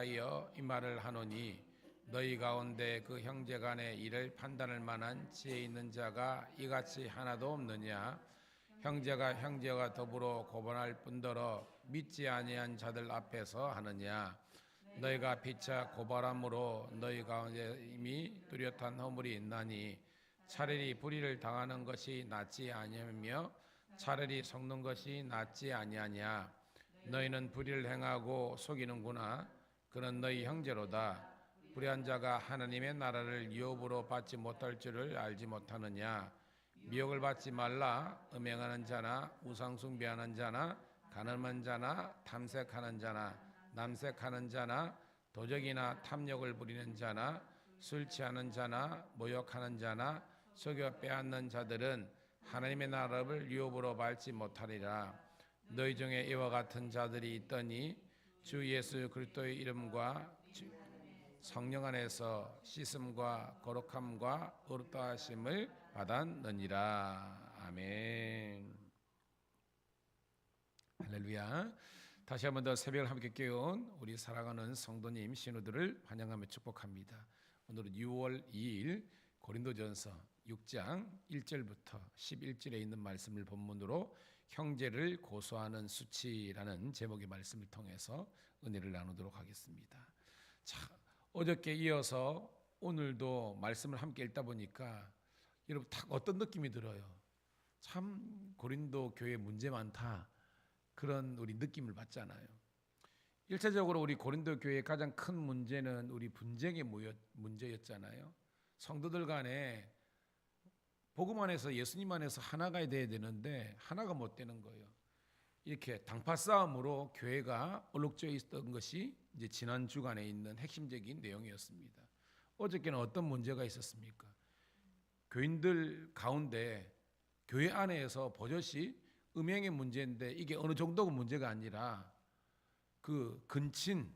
위하여 이 말을 하노니 너희 가운데 그 형제 간의 일을 판단할 만한 지혜 있는 자가 이같이 하나도 없느냐. 형제가 형제와 더불어 고발할 뿐더러 믿지 아니한 자들 앞에서 하느냐. 너희가 피차 고발함으로 너희 가운데 이미 뚜렷한 허물이 있나니 차라리 불의를 당하는 것이 낫지 아니하며 차라리 속는 것이 낫지 아니하냐. 너희는 불의를 행하고 속이는구나. 그는 너희 형제로다. 불의한 자가 하나님의 나라를 유업으로 받지 못할 줄을 알지 못하느냐. 미혹을 받지 말라. 음행하는 자나 우상 숭배하는 자나 가늠한 자나 탐색하는 자나 남색하는 자나 도적이나 탐욕을 부리는 자나 술 취하는 자나 모욕하는 자나 속여 빼앗는 자들은 하나님의 나라를 유업으로 받지 못하리라. 너희 중에 이와 같은 자들이 있더니 주 예수 그리스도의 이름과 성령 안에서 씻음과 거룩함과 의롭다 하심을 받았느니라. 아멘. 할렐루야. 다시 한번 더 새벽을 함께 깨운 우리 사랑하는 성도님 신우들을 환영하며 축복합니다. 오늘은 6월 2일 고린도전서 6장 1절부터 11절에 있는 말씀을 본문으로 형제를 고소하는 수치라는 제목의 말씀을 통해서 은혜를 나누도록 하겠습니다. 자, 어저께 이어서 오늘도 말씀을 함께 읽다 보니까 여러분 딱 어떤 느낌이 들어요? 참 고린도 교회 문제 많다, 그런 우리 느낌을 받잖아요. 일차적으로 우리 고린도 교회의 가장 큰 문제는 우리 분쟁의 문제였잖아요. 성도들 간에 복음 안에서 예수님 안에서 하나가 돼야 되는데 하나가 못 되는 거예요. 이렇게 당파 싸움으로 교회가 얼룩져 있던 것이 이제 지난 주간에 있는 핵심적인 내용이었습니다. 어저께는 어떤 문제가 있었습니까? 교인들 가운데 교회 안에서 버젓이 음행의 문제인데 이게 어느 정도가 문제가 아니라 그 근친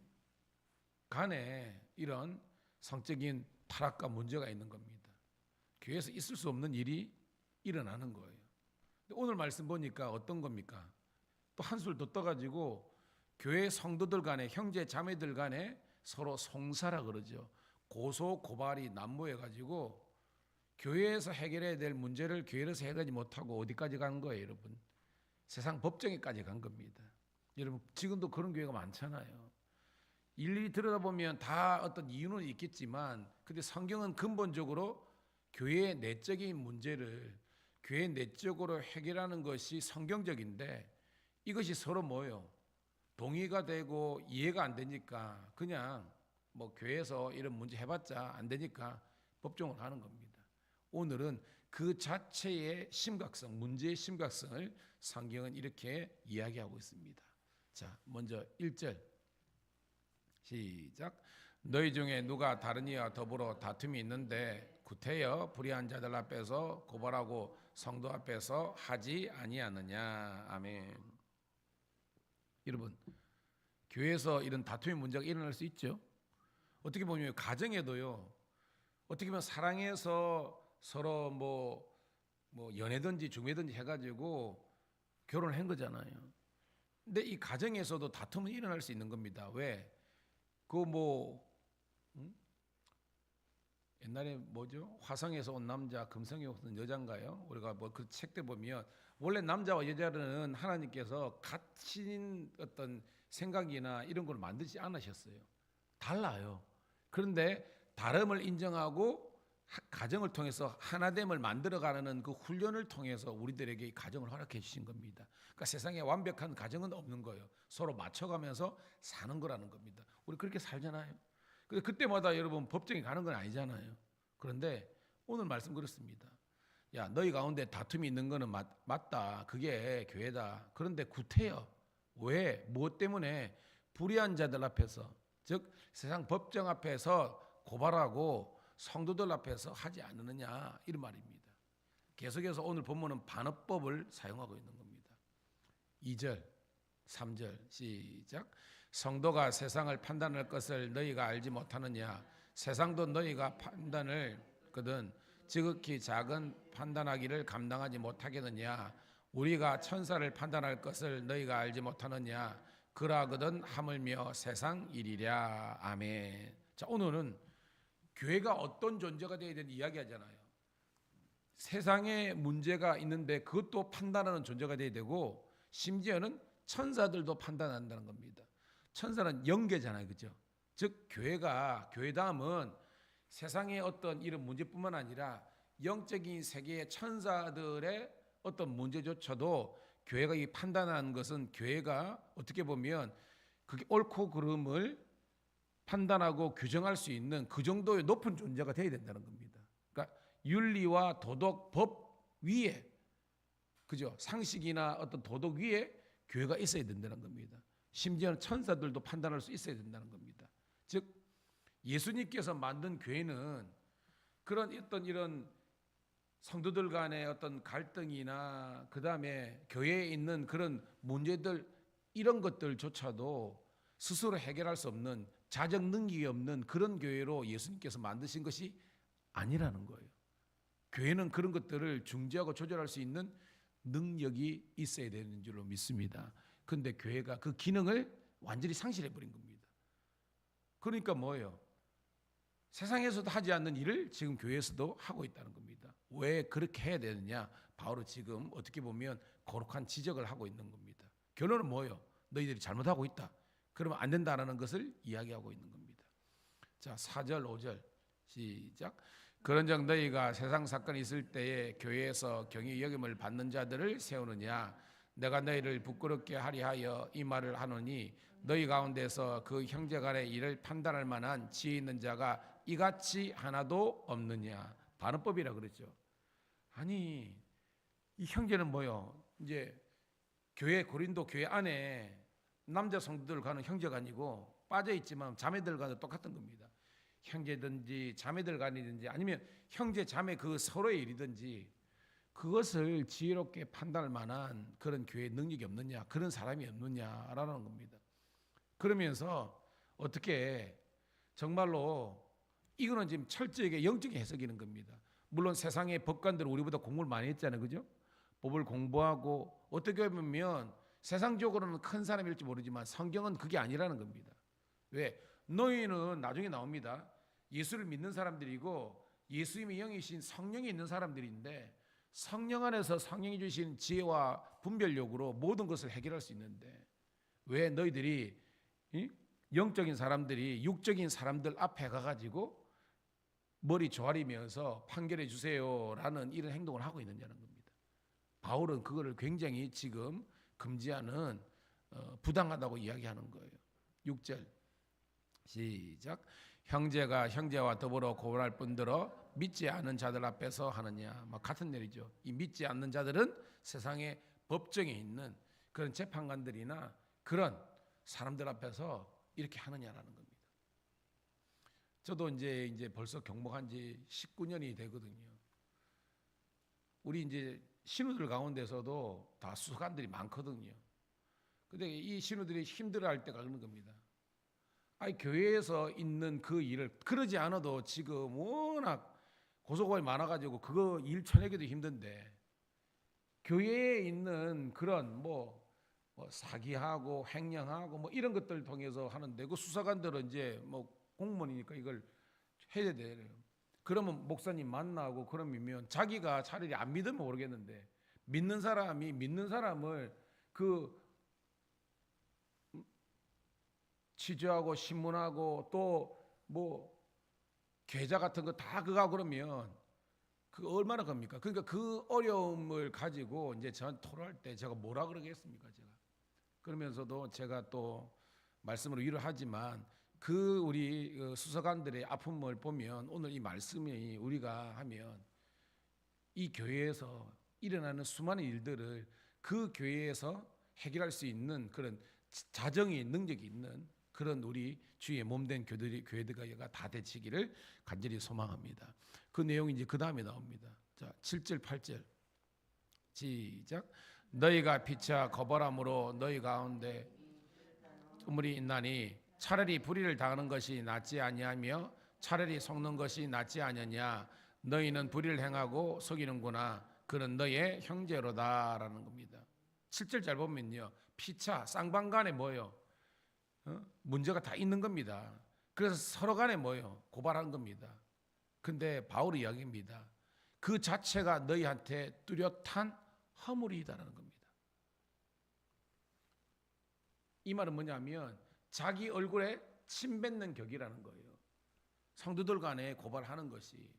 간에 이런 성적인 타락과 문제가 있는 겁니다. 교회에서 있을 수 없는 일이 일어나는 거예요. 오늘 말씀 보니까 어떤 겁니까? 또 한술 더 떠가지고 교회 성도들 간에 형제 자매들 간에 서로 송사라 그러죠. 고소 고발이 난무해가지고 교회에서 해결해야 될 문제를 교회에서 해결하지 못하고 어디까지 간 거예요, 여러분? 세상 법정에까지 간 겁니다. 여러분 지금도 그런 교회가 많잖아요. 일일이 들여다보면 다 어떤 이유는 있겠지만 근데 성경은 근본적으로 교회의 내적인 문제를 교회 내적으로 해결하는 것이 성경적인데 이것이 서로 뭐예요? 동의가 되고 이해가 안 되니까 그냥 뭐 교회에서 이런 문제 해봤자 안 되니까 법정을 하는 겁니다. 오늘은 그 자체의 심각성, 문제의 심각성을 성경은 이렇게 이야기하고 있습니다. 자, 먼저 1절 시작. 너희 중에 누가 다른 이와 더불어 다툼이 있는데 구태여 불의한 자들 앞에서 고발하고 성도 앞에서 하지 아니하느냐. 아멘. 여러분 교회에서 이런 다툼의 문제가 일어날 수 있죠. 어떻게 보면 가정에도요. 어떻게 보면 사랑해서 서로 뭐 연애든지 중매든지 해가지고 결혼을 한 거잖아요. 근데 이 가정에서도 다툼은 일어날 수 있는 겁니다. 왜? 옛날에 뭐죠? 화성에서 온 남자, 금성에서 온 여자인가요? 우리가 뭐 그 책들 보면 원래 남자와 여자는 하나님께서 같은 어떤 생각이나 이런 걸 만들지 않으셨어요. 달라요. 그런데 다름을 인정하고 가정을 통해서 하나됨을 만들어가는 그 훈련을 통해서 우리들에게 이 가정을 허락해 주신 겁니다. 그러니까 세상에 완벽한 가정은 없는 거예요. 서로 맞춰가면서 사는 거라는 겁니다. 우리 그렇게 살잖아요. 근데 그때마다 여러분 법정에 가는 건 아니잖아요. 그런데 오늘 말씀 그렇습니다. 야, 너희 가운데 다툼이 있는 거는 맞다. 그게 교회다. 그런데 구태여. 왜? 무엇 때문에? 불의한 자들 앞에서, 즉 세상 법정 앞에서 고발하고 성도들 앞에서 하지 않느냐, 이런 말입니다. 계속해서 오늘 본문은 반어법을 사용하고 있는 겁니다. 2절 3절 시작. 성도가 세상을 판단할 것을 너희가 알지 못하느냐. 세상도 너희가 판단을 거든 지극히 작은 판단하기를 감당하지 못하겠느냐. 우리가 천사를 판단할 것을 너희가 알지 못하느냐. 그러하거든 하물며 세상 일이랴. 아멘. 자, 오늘은 교회가 어떤 존재가 되어야 되는지 이야기하잖아요. 세상에 문제가 있는데 그것도 판단하는 존재가 되어야 되고, 심지어는 천사들도 판단한다는 겁니다. 천사는 영계잖아요, 그죠? 즉 교회담은 세상의 어떤 이런 문제뿐만 아니라 영적인 세계의 천사들의 어떤 문제조차도 교회가 이 판단하는 것은, 교회가 어떻게 보면 그게 옳고 그름을 판단하고 규정할 수 있는 그 정도의 높은 존재가 되어야 된다는 겁니다. 그러니까 윤리와 도덕, 법 위에, 그죠? 상식이나 어떤 도덕 위에 교회가 있어야 된다는 겁니다. 심지어는 천사들도 판단할 수 있어야 된다는 겁니다. 즉 예수님께서 만든 교회는 그런 어떤 이런 성도들 간의 어떤 갈등이나 그 다음에 교회에 있는 그런 문제들, 이런 것들조차도 스스로 해결할 수 없는, 자적 능력이 없는 그런 교회로 예수님께서 만드신 것이 아니라는 거예요. 교회는 그런 것들을 중재하고 조절할 수 있는 능력이 있어야 되는 줄로 믿습니다. 그런데 교회가 그 기능을 완전히 상실해버린 겁니다. 그러니까 뭐예요? 세상에서도 하지 않는 일을 지금 교회에서도 하고 있다는 겁니다. 왜 그렇게 해야 되느냐? 바로 지금 어떻게 보면 거룩한 지적을 하고 있는 겁니다. 결론은 뭐예요? 너희들이 잘못하고 있다. 그러면 안 된다라는 것을 이야기하고 있는 겁니다. 자, 4절 5절 시작. 그런즉 너희가 세상 사건이 있을 때에 교회에서 경히 여김을 받는 자들을 세우느냐? 내가 너희를 부끄럽게 하리 하여 이 말을 하노니, 너희 가운데서 그 형제 간의 일을 판단할 만한 지혜 있는 자가 이같이 하나도 없느냐? 반어법이라 그러죠. 아니, 이 형제는 뭐요? 이제 고린도 교회 안에 남자 성도들 가는 형제가 아니고 빠져 있지만 자매들 간도 똑같은 겁니다. 형제든지 자매들 간이든지 아니면 형제 자매 그 서로의 일이든지 그것을 지혜롭게 판단할 만한 그런 교회 능력이 없느냐, 그런 사람이 없느냐라는 겁니다. 그러면서 어떻게 정말로 이거는 지금 철저하게 영적인 해석이는 겁니다. 물론 세상의 법관들은 우리보다 공부를 많이 했잖아요, 그죠? 법을 공부하고 어떻게 보면 세상적으로는 큰 사람일지 모르지만 성경은 그게 아니라는 겁니다. 왜? 너희는 나중에 나옵니다. 예수를 믿는 사람들이고 예수님의 영이신 성령이 있는 사람들인데, 성령 안에서 성령이 주신 지혜와 분별력으로 모든 것을 해결할 수 있는데, 왜 너희들이 영적인 사람들이 육적인 사람들 앞에 가가지고 머리 조아리면서 판결해 주세요라는 이런 행동을 하고 있느냐는 겁니다. 바울은 그거를 굉장히 지금 금지하는, 부당하다고 이야기하는 거예요. 6절 시작. 형제가 형제와 더불어 고발할 뿐더러 믿지 않는 자들 앞에서 하느냐? 같은 내리죠. 이 믿지 않는 자들은 세상의 법정에 있는 그런 재판관들이나 그런 사람들 앞에서 이렇게 하느냐라는 겁니다. 저도 이제 벌써 경목한 지 19년이 되거든요. 우리 이제 신우들 가운데서도 다 수사관들이 많거든요. 근데 이 신우들이 힘들어할 때가 그런 겁니다. 아니, 교회에서 있는 그 일을, 그러지 않아도 지금 워낙 고소고발이 많아가지고 그거 일 쳐내기도 힘든데, 교회에 있는 그런 사기하고 횡령하고 이런 것들 통해서 하는데, 그 수사관들은 이제 공무원이니까 이걸 해야 돼요. 그러면 목사님 만나고 그러면 자기가 차라리 안 믿으면 모르겠는데, 믿는 사람이 믿는 사람을 그 취재하고 신문하고 또 계좌 같은 거 다 그거 그러면 그 얼마나 겁니까? 그러니까 그 어려움을 가지고 이제 저한테 토로할 때 제가 뭐라 그러겠습니까? 제가 그러면서도 제가 또 말씀으로 위로하지만, 그 우리 수사관들의 아픔을 보면 오늘 이 말씀이 우리가 하면 이 교회에서 일어나는 수많은 일들을 그 교회에서 해결할 수 있는 그런 자정의 능력이 있는 그런 우리 주의 몸된 교회들가 다 되시기를 간절히 소망합니다. 그 내용이 이제 그 다음에 나옵니다. 자, 7절 8절 시작. 너희가 피차 거벌함으로 너희 가운데 우물이 있나니 차라리 불의를 당하는 것이 낫지 아니하며 차라리 속는 것이 낫지 아니냐? 너희는 불의를 행하고 속이는구나. 그는 너희의 형제로다라는 겁니다. 7절 잘 보면요, 피차 쌍방간에 뭐예요? 문제가 다 있는 겁니다. 그래서 서로 간에 뭐예요? 고발하는 겁니다. 근데 바울의 이야기입니다. 그 자체가 너희한테 뚜렷한 허물이다라는 겁니다. 이 말은 뭐냐면 자기 얼굴에 침 뱉는 격이라는 거예요. 성도들 간에 고발하는 것이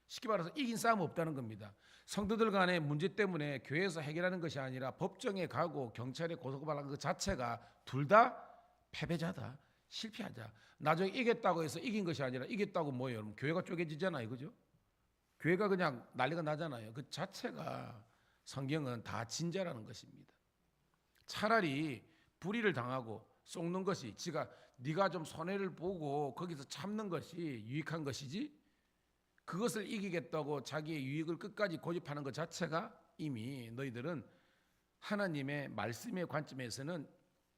쉽게 말해서 이긴 싸움 없다는 겁니다. 성도들 간의 문제 때문에 교회에서 해결하는 것이 아니라 법정에 가고 경찰에 고소고발하는 그 자체가 둘 다 패배자다, 실패하자. 나중에 이겼다고 해서 이긴 것이 아니라 이겼다고 뭐예요? 여러분 교회가 쪼개지잖아요, 그죠? 교회가 그냥 난리가 나잖아요. 그 자체가 성경은 다 진짜라는 것입니다. 차라리 불의를 당하고 속는 것이 네가 좀 손해를 보고 거기서 참는 것이 유익한 것이지, 그것을 이기겠다고 자기의 유익을 끝까지 고집하는 것 자체가 이미 너희들은 하나님의 말씀의 관점에서는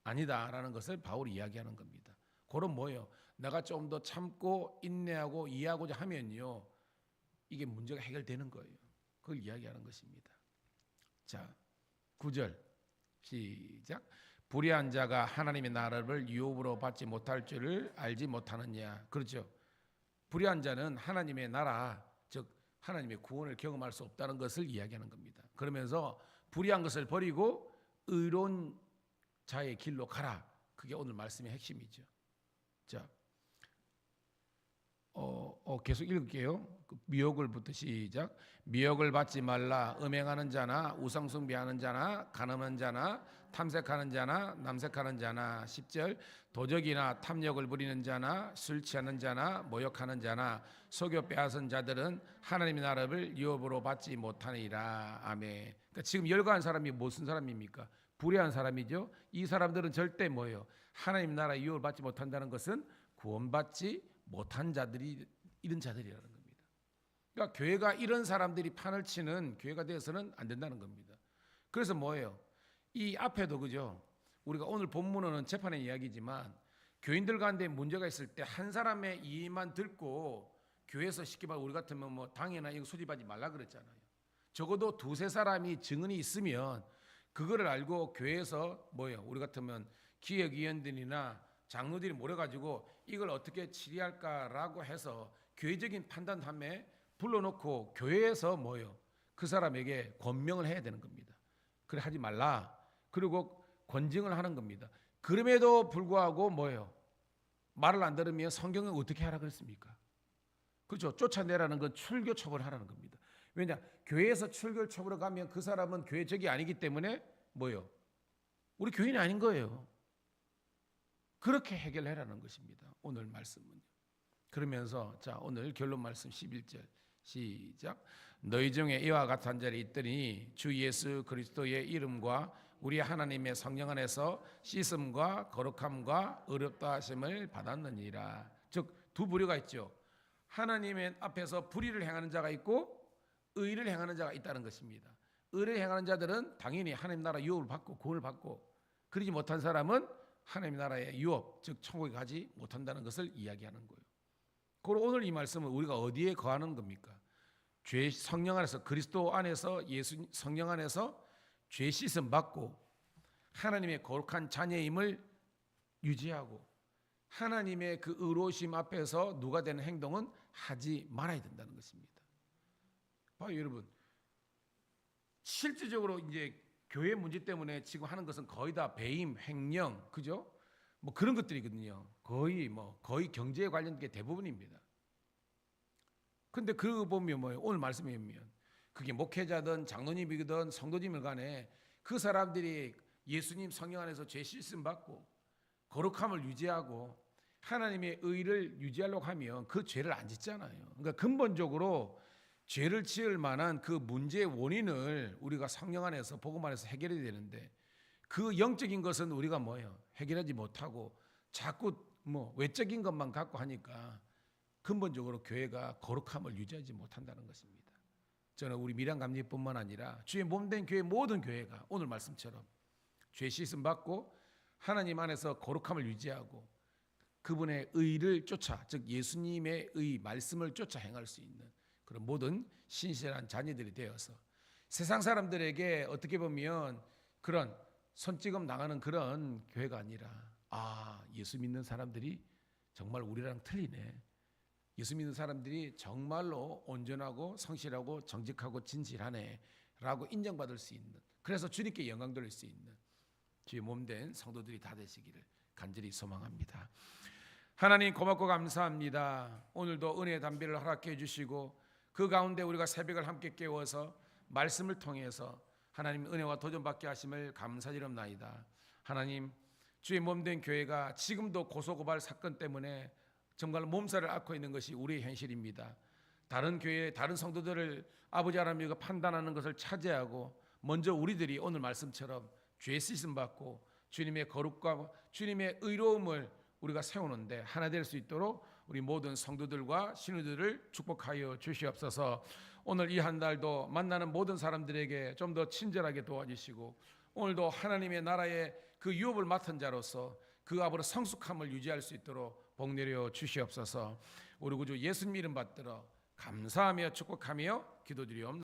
아니다라는 것을 바울이 이야기하는 겁니다. 그럼 뭐예요? 내가 좀 더 참고 인내하고 이해하고자 하면요, 이게 문제가 해결되는 거예요. 그걸 이야기하는 것입니다. 자, 9절 시작. 불의한 자가 하나님의 나라를 유업으로 받지 못할 줄을 알지 못하느냐. 그렇죠. 불의한 자는 하나님의 나라, 즉 하나님의 구원을 경험할 수 없다는 것을 이야기하는 겁니다. 그러면서 불의한 것을 버리고 의로운 자의 길로 가라. 그게 오늘 말씀의 핵심이죠. 자, 계속 읽을게요. 미혹을부터 시작. 미혹을 받지 말라. 음행하는 자나 우상숭배하는 자나 간음하는 자나 탐색하는 자나 남색하는 자나 10절 도적이나 탐욕을 부리는 자나 술 취하는 자나 모욕하는 자나 속여 빼앗은 자들은 하나님의 나라를 유업으로 받지 못하니라. 아멘. 그러니까 지금 열거한 사람이 무슨 사람입니까? 불의한 사람이죠. 이 사람들은 절대 뭐예요? 하나님 나라 유업을 받지 못한다는 것은 구원받지 못한 자들이 이런 자들이라는 겁니다. 그러니까 교회가 이런 사람들이 판을 치는 교회가 되어서는 안 된다는 겁니다. 그래서 뭐예요? 이 앞에도 그죠? 우리가 오늘 본문은 재판의 이야기지만 교인들 가운데 문제가 있을 때 한 사람의 이의만 듣고 교회에서 쉽게 말해 우리 같으면 뭐 당회나 이거 소집하지 말라 그랬잖아요. 적어도 두세 사람이 증언이 있으면 그거를 알고 교회에서 뭐예요? 우리 같으면 기획위원들이나 장로들이 모여가지고 이걸 어떻게 처리할까라고 해서 교회적인 판단 다음에 불러놓고 교회에서 뭐예요? 그 사람에게 권명을 해야 되는 겁니다. 그래 하지 말라. 그리고 권징을 하는 겁니다. 그럼에도 불구하고 뭐예요? 말을 안 들으면 성경은 어떻게 하라 그랬습니까? 그렇죠. 쫓아내라는 건 출교 처벌하라는 겁니다. 왜냐? 교회에서 출교 처벌을 가면 그 사람은 교회적이 아니기 때문에 뭐예요? 우리 교인이 아닌 거예요. 그렇게 해결해라는 것입니다. 오늘 말씀은요. 그러면서 자 오늘 결론 말씀 11절 시작. 너희 중에 이와 같은 자들이 있더니 주 예수 그리스도의 이름과 우리 하나님의 성령 안에서 씻음과 거룩함과 의롭다 하심을 받았느니라. 즉 두 부류가 있죠. 하나님의 앞에서 불의를 행하는 자가 있고 의를 행하는 자가 있다는 것입니다. 의를 행하는 자들은 당연히 하나님 나라 유업을 받고 구원을 받고, 그러지 못한 사람은 하나님 나라의 유업, 즉 천국에 가지 못한다는 것을 이야기하는 거예요. 그리고 오늘 이 말씀은 우리가 어디에 거하는 겁니까? 죄 성령 안에서, 그리스도 안에서, 예수 성령 안에서 죄 씻음 받고 하나님의 거룩한 자녀임을 유지하고 하나님의 그 의로우심 앞에서 누가 되는 행동은 하지 말아야 된다는 것입니다. 봐요, 여러분. 실질적으로 이제 교회 문제 때문에 지금 하는 것은 거의 다 배임, 횡령, 그죠? 뭐 그런 것들이거든요. 거의 경제에 관련된 게 대부분입니다. 근데 그 보면 뭐예요? 오늘 말씀에 보면 그게 목회자든 장로님이든 성도님을 간에 그 사람들이 예수님 성령 안에서 죄 씻음 받고 거룩함을 유지하고 하나님의 의를 유지하려고 하면 그 죄를 안 짓잖아요. 그러니까 근본적으로 죄를 지을 만한 그 문제의 원인을 우리가 성령 안에서 복음 안에서 해결해야 되는데 그 영적인 것은 우리가 뭐예요? 해결하지 못하고 자꾸 뭐 외적인 것만 갖고 하니까 근본적으로 교회가 거룩함을 유지하지 못한다는 것입니다. 저는 우리 밀양감리뿐만 아니라 주의 몸된 교회 모든 교회가 오늘 말씀처럼 죄 씻음 받고 하나님 안에서 거룩함을 유지하고 그분의 의를 쫓아, 즉 예수님의 의 말씀을 쫓아 행할 수 있는 그런 모든 신실한 자녀들이 되어서 세상 사람들에게 어떻게 보면 그런 손찌검 당하는 그런 교회가 아니라 예수 믿는 사람들이 정말 우리랑 틀리네. 예수 믿는 사람들이 정말로 온전하고 성실하고 정직하고 진실하네 라고 인정받을 수 있는, 그래서 주님께 영광 돌릴 수 있는 주의 몸된 성도들이 다 되시기를 간절히 소망합니다. 하나님 고맙고 감사합니다. 오늘도 은혜의 담비를 허락해 주시고 그 가운데 우리가 새벽을 함께 깨워서 말씀을 통해서 하나님 은혜와 도전받게 하심을 감사드립니다. 하나님, 주의 몸된 교회가 지금도 고소고발 사건 때문에 정말 몸살을 앓고 있는 것이 우리의 현실입니다. 다른 교회, 다른 성도들을 아버지 하나님이 판단하는 것을 차지하고 먼저 우리들이 오늘 말씀처럼 죄 씻음 받고 주님의 거룩과 주님의 의로움을 우리가 세우는데 하나 될 수 있도록 우리 모든 성도들과 신우들을 축복하여 주시옵소서. 오늘 이 한 달도 만나는 모든 사람들에게 좀 더 친절하게 도와주시고 오늘도 하나님의 나라의 그 유업을 맡은 자로서 그 앞으로 성숙함을 유지할 수 있도록 복 내려 주시옵소서. 우리 구주 예수님 이름 받들어 감사하며 축복하며 기도드리옵나이다.